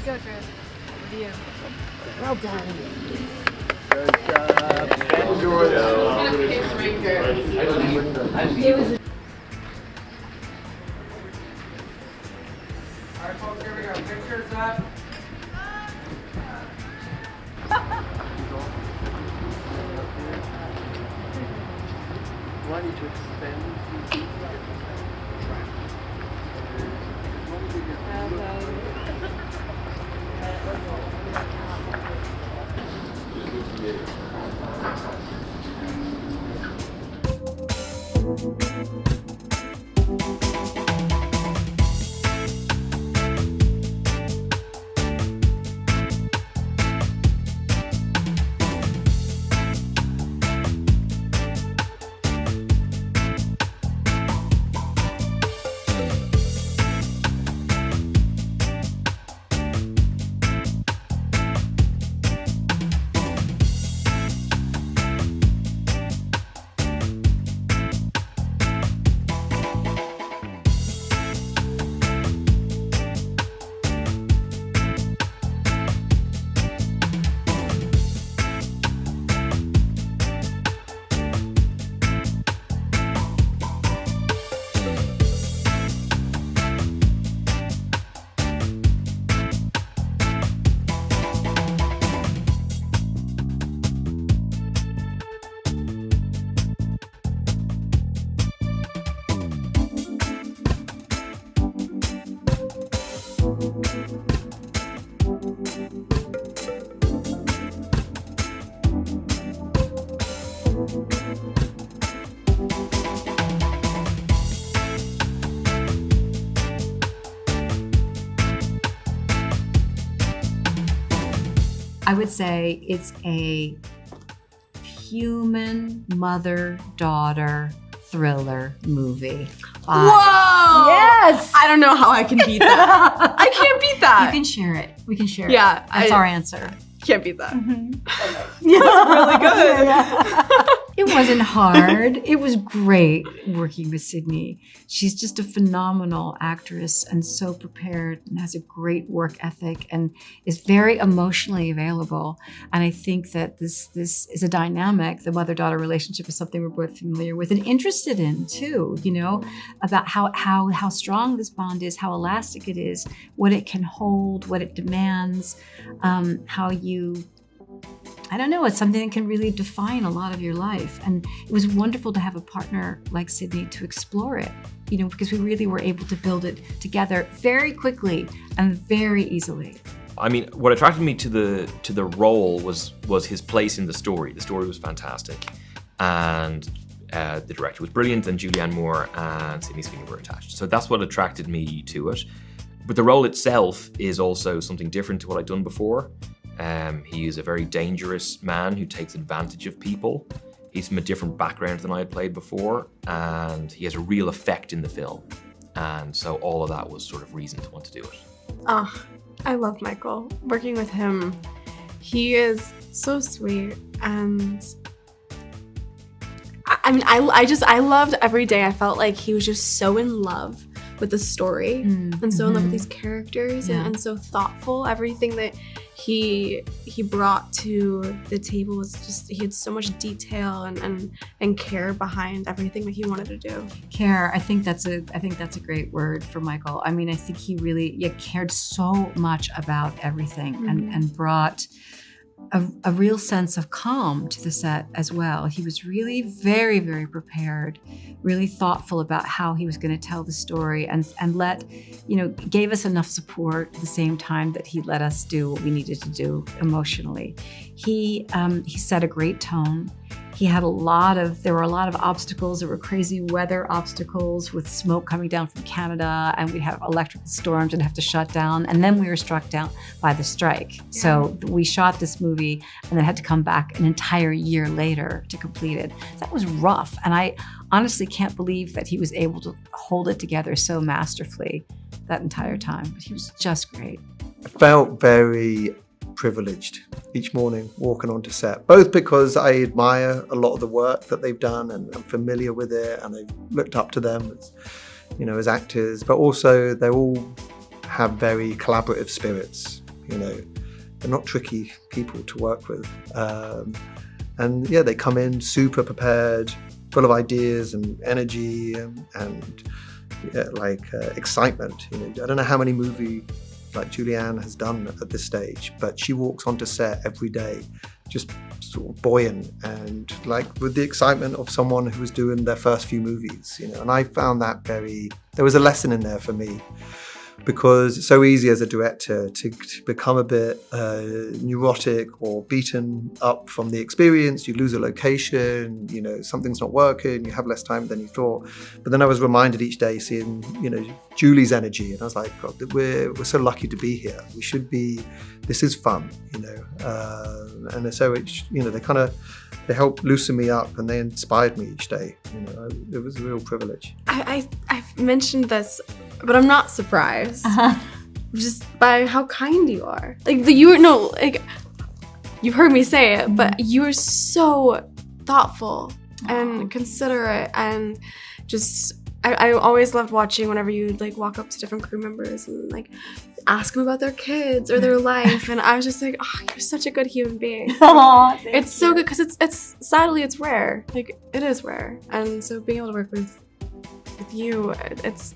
go, Chris. Over to you. Well done. Good job. Enjoy It was All right, folks, here we go. Pictures up. Why need to expand these I would say it's a human mother-daughter thriller movie. Whoa! Yes! I don't know how I can beat that. I can't beat that. You can share it. We can share it. Yeah, That's our answer. Can't beat that. Yeah. Really good. It wasn't hard. It was great working with Sydney. She's just a phenomenal actress and so prepared and has a great work ethic and is very emotionally available. And I think that this is a dynamic. The mother-daughter relationship is something we're both familiar with and interested in too, you know, about how strong this bond is, how elastic it is, what it can hold, what it demands, how you I don't know, it's something that can really define a lot of your life. And it was wonderful to have a partner like Sydney to explore it, you know, because we really were able to build it together very quickly and very easily. I mean, what attracted me to the role was his place in the story. The story was fantastic. And the director was brilliant, and Julianne Moore and Sydney Sweeney were attached. So that's what attracted me to it. But the role itself is also something different to what I'd done before. He is a very dangerous man who takes advantage of people. He's from a different background than I had played before, and he has a real effect in the film. And so all of that was sort of reason to want to do it. Oh, I love Michael. Working with him, he is so sweet, and I mean, I loved every day. I felt like he was just so in love with the story and so in love with these characters and so thoughtful. Everything that he brought to the table was just, he had so much detail and care behind everything that he wanted to do. Care, I think that's a great word for Michael. I mean, I think he really cared so much about everything and brought a real sense of calm to the set as well. He was really very, very prepared, really thoughtful about how he was going to tell the story and gave us enough support at the same time that he let us do what we needed to do emotionally. He set a great tone. There were a lot of obstacles. There were crazy weather obstacles with smoke coming down from Canada, and we'd have electrical storms and have to shut down. And then we were struck down by the strike. Yeah. So we shot this movie and then had to come back an entire year later to complete it. That was rough. And I honestly can't believe that he was able to hold it together so masterfully that entire time. But he was just great. I felt very privileged each morning walking onto set, both because I admire a lot of the work that they've done and I'm familiar with it and I've looked up to them as actors, but also they all have very collaborative spirits. you know. They're not tricky people to work with. And yeah, they come in super prepared, full of ideas and energy and excitement. You know, I don't know how many movies like Julianne has done at this stage, but she walks onto set every day just sort of buoyant and like with the excitement of someone who was doing their first few movies, you know. And I found that there was a lesson in there for me, because it's so easy as a director to become a bit neurotic or beaten up from the experience. You lose a location, you know, something's not working, you have less time than you thought. But then I was reminded each day seeing, you know, Julie's energy, and I was like, God, we're so lucky to be here. We should be, this is fun, you know. And so it's, you know, they helped loosen me up and they inspired me each day. You know, it was a real privilege. I've mentioned this, but I'm not surprised. Just by how kind you are. Like you've heard me say it, but you are so thoughtful and considerate, and just I always loved watching whenever you like walk up to different crew members and like ask them about their kids or their life, and I was just like, oh, you're such a good human being. It's so good because it's sadly it's rare. Like it is rare, and so being able to work with you, it's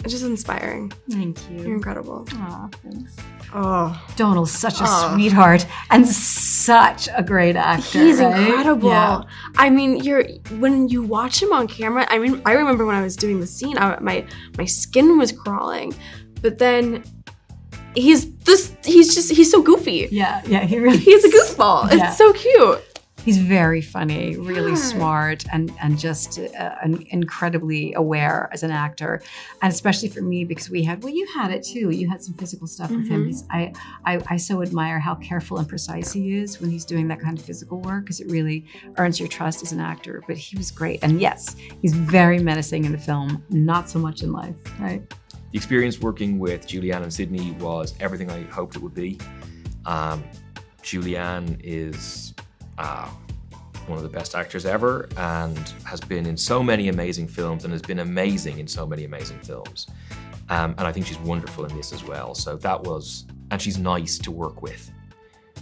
just inspiring. Thank you. You're incredible. Aw, thanks. Oh, Domhnall's such a sweetheart and such a great actor. He's right? incredible. Yeah. I mean, when you watch him on camera, I mean, I remember when I was doing the scene, my skin was crawling, but then he's so goofy. Yeah, he really He's a goofball. Yeah. It's so cute. He's very funny, really smart, and just incredibly aware as an actor. And especially for me, because you had it too. You had some physical stuff with him. I so admire how careful and precise he is when he's doing that kind of physical work, because it really earns your trust as an actor. But he was great. And yes, he's very menacing in the film, not so much in life, right? The experience working with Julianne and Sydney was everything I hoped it would be. Julianne is one of the best actors ever and has been in so many amazing films and has been amazing in so many amazing films. And I think she's wonderful in this as well. So and she's nice to work with.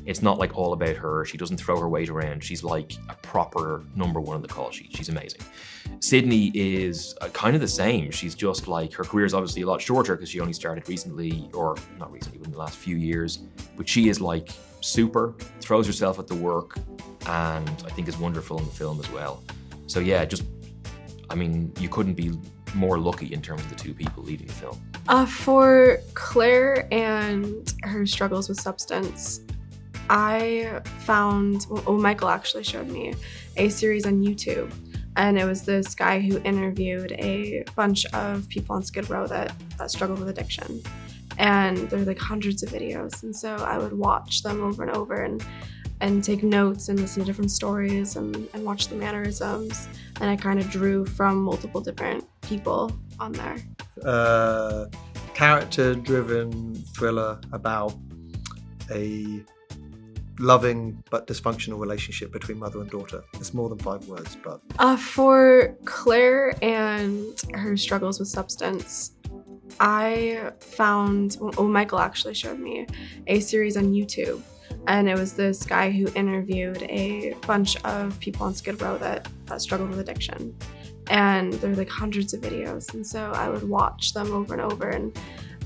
It's not like all about her. She doesn't throw her weight around. She's like a proper number one on the call sheet. She's amazing. Sydney is kind of the same. She's just like, her career is obviously a lot shorter because she only started recently, or not recently, but in the last few years. But she is like super, throws herself at the work, and I think is wonderful in the film as well. So yeah, you couldn't be more lucky in terms of the two people leading the film. For Claire and her struggles with substance, I found, Michael actually showed me a series on YouTube, and it was this guy who interviewed a bunch of people on Skid Row that struggled with addiction. And there were like hundreds of videos, and so I would watch them over and over and take notes and listen to different stories and watch the mannerisms, and I kind of drew from multiple different people on there. Character-driven thriller about a loving but dysfunctional relationship between mother and daughter. It's more than 5 words, but... For Claire and her struggles with substance, I found, Michael actually showed me a series on YouTube, and it was this guy who interviewed a bunch of people on Skid Row that struggled with addiction. And there were like hundreds of videos, and so I would watch them over and over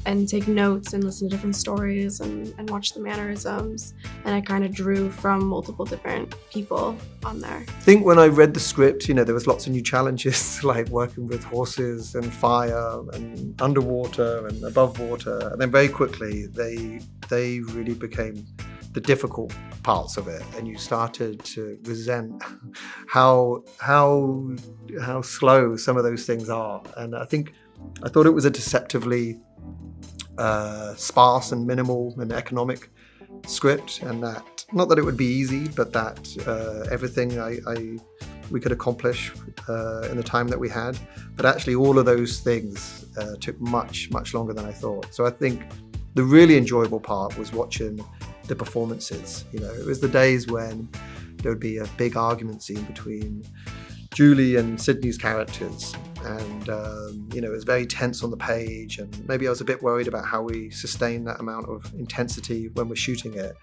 and take notes and listen to different stories and watch the mannerisms, and I kind of drew from multiple different people on there. I think when I read the script, you know, there was lots of new challenges, like working with horses and fire and underwater and above water, and then very quickly they really became the difficult parts of it, and you started to resent how slow some of those things are. And I thought it was a deceptively sparse and minimal and economic script, and that, not that it would be easy, but that everything we could accomplish in the time that we had. But actually all of those things took much longer than I thought. So I think the really enjoyable part was watching the performances. You know, it was the days when there would be a big argument scene between Julie and Sydney's characters, and it was very tense on the page, and maybe I was a bit worried about how we sustain that amount of intensity when we're shooting it.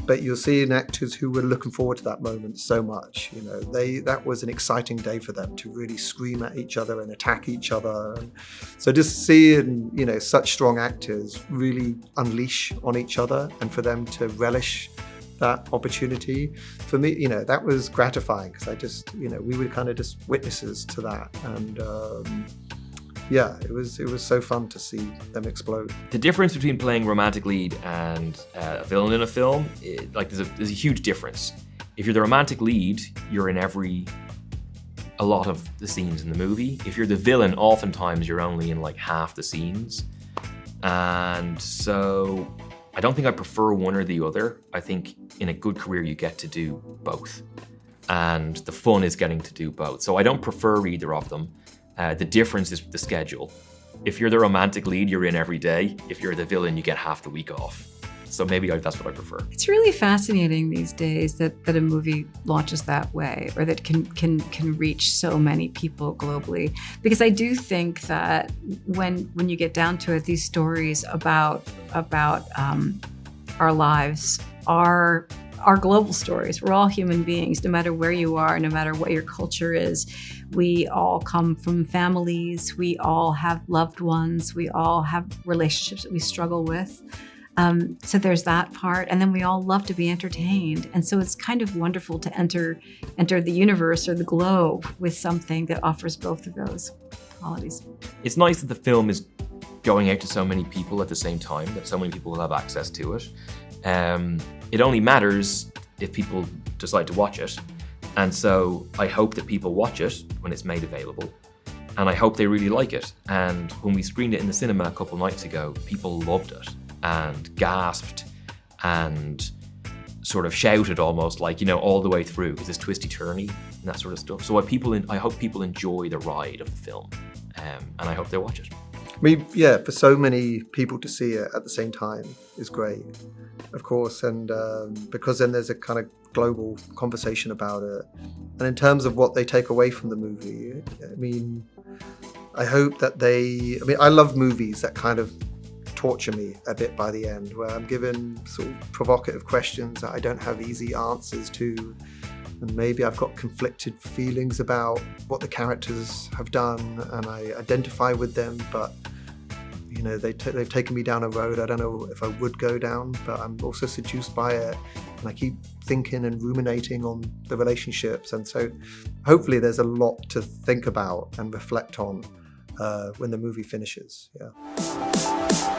But you're seeing actors who were looking forward to that moment so much. That was an exciting day for them to really scream at each other and attack each other. And so just seeing, such strong actors really unleash on each other, and for them to relish that opportunity, for me, that was gratifying, because I just, we were kind of just witnesses to that. And it was so fun to see them explode. The difference between playing romantic lead and a villain in a film, there's a huge difference. If you're the romantic lead, you're in a lot of the scenes in the movie. If you're the villain, oftentimes you're only in like half the scenes. And so I don't think I prefer one or the other. I think in a good career, you get to do both. And the fun is getting to do both. So I don't prefer either of them. The difference is the schedule. If you're the romantic lead, you're in every day. If you're the villain, you get half the week off. So maybe that's what I prefer. It's really fascinating these days that a movie launches that way, or that can reach so many people globally. Because I do think that when you get down to it, these stories about our lives are global stories. We're all human beings, no matter where you are, no matter what your culture is. We all come from families. We all have loved ones. We all have relationships that we struggle with. So there's that part. And then we all love to be entertained. And so it's kind of wonderful to enter the universe or the globe with something that offers both of those qualities. It's nice that the film is going out to so many people at the same time, that so many people will have access to it. It only matters if people decide to watch it. And so I hope that people watch it when it's made available. And I hope they really like it. And when we screened it in the cinema a couple nights ago, people loved it and gasped and sort of shouted almost, like, all the way through. Is this twisty-turny and that sort of stuff? So I hope people enjoy the ride of the film. And I hope they watch it. I mean, for so many people to see it at the same time is great, of course, and because then there's a kind of global conversation about it. And in terms of what they take away from the movie, I mean, I hope that I love movies that kind of torture me a bit by the end, where I'm given sort of provocative questions that I don't have easy answers to. And maybe I've got conflicted feelings about what the characters have done, and I identify with them, but they've taken me down a road I don't know if I would go down, but I'm also seduced by it, and I keep thinking and ruminating on the relationships. And so hopefully there's a lot to think about and reflect on when the movie finishes. Yeah.